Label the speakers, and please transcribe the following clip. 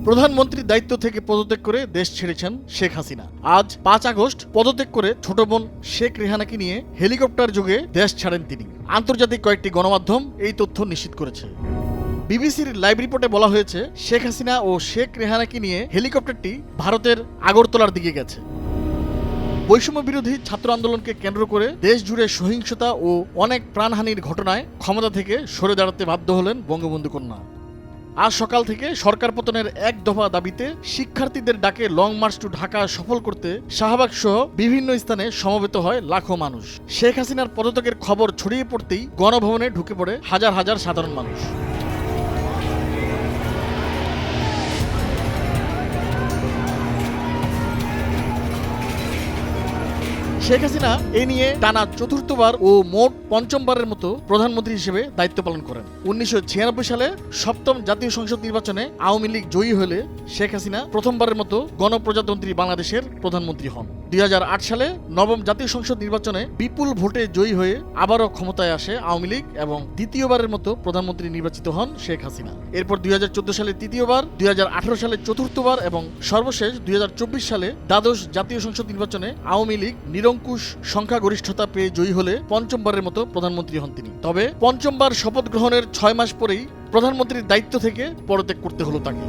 Speaker 1: প্রধানমন্ত্রীর দায়িত্ব থেকে পদত্যাগ করে দেশ ছেড়েছেন শেখ হাসিনা। আজ ৫ আগস্ট পদত্যাগ করে ছোট বোন শেখ রেহানাকে নিয়ে হেলিকপ্টার যোগে দেশ ছাড়েন তিনি। আন্তর্জাতিক কয়েকটি গণমাধ্যম এই তথ্য নিশ্চিত করেছে। বিবিসির লাইভ রিপোর্টে বলা হয়েছে, শেখ হাসিনা ও শেখ রেহানাকে নিয়ে হেলিকপ্টারটি ভারতের আগরতলার দিকে গেছে। বৈষম্য বিরোধী ছাত্র আন্দোলনকে কেন্দ্র করে দেশ জুড়ে সহিংসতা ও অনেক প্রাণহানির ঘটনায় ক্ষমতা থেকে সরে দাঁড়াতে বাধ্য হলেন বঙ্গবন্ধু কন্যা। আজ সকাল থেকে সরকার পতনের এক দফা দাবিতে শিক্ষার্থীদের ডাকে লং মার্চ টু ঢাকা সফল করতে শাহবাগ সহ বিভিন্ন স্থানে সমবেত হয় লাখো মানুষ। শেখ হাসিনার পদত্যাগের খবর ছড়িয়ে পড়তেই গণভবনে ঢুকে পড়ে হাজার হাজার সাধারণ মানুষ। শেখ হাসিনা এ নিয়ে টানা চতুর্থবার ও মোট পঞ্চমবারের মতো প্রধানমন্ত্রী হিসেবে দায়িত্ব পালন করেন। ১৯৯৬ সালে সপ্তম জাতীয় সংসদ নির্বাচনে আওয়ামী লীগ জয়ী হলে শেখ হাসিনা প্রথমবারের মতো গণপ্রজাতন্ত্রী বাংলাদেশের প্রধানমন্ত্রী হন। ২০০৮ সালে নবম জাতীয় সংসদ নির্বাচনে বিপুল ভোটে জয়ী হয়ে আবারও ক্ষমতায় আসে আওয়ামী লীগ এবং দ্বিতীয়বারের মতো প্রধানমন্ত্রী নির্বাচিত হন শেখ হাসিনা। এরপর ২০১৪ সালে তৃতীয়বার, ২০১৮ সালে চতুর্থবার এবং সর্বশেষ ২০২৪ সালে দ্বাদশ জাতীয় সংসদ নির্বাচনে আওয়ামী লীগ নিরঙ্কুশ সংখ্যাগরিষ্ঠতা পেয়ে জয়ী হলে পঞ্চমবারের মতো প্রধানমন্ত্রী হন তিনি। তবে পঞ্চমবার শপথ গ্রহণের ৬ মাস পরেই প্রধানমন্ত্রীর দায়িত্ব থেকে পদত্যাগ করতে হলো তাকে।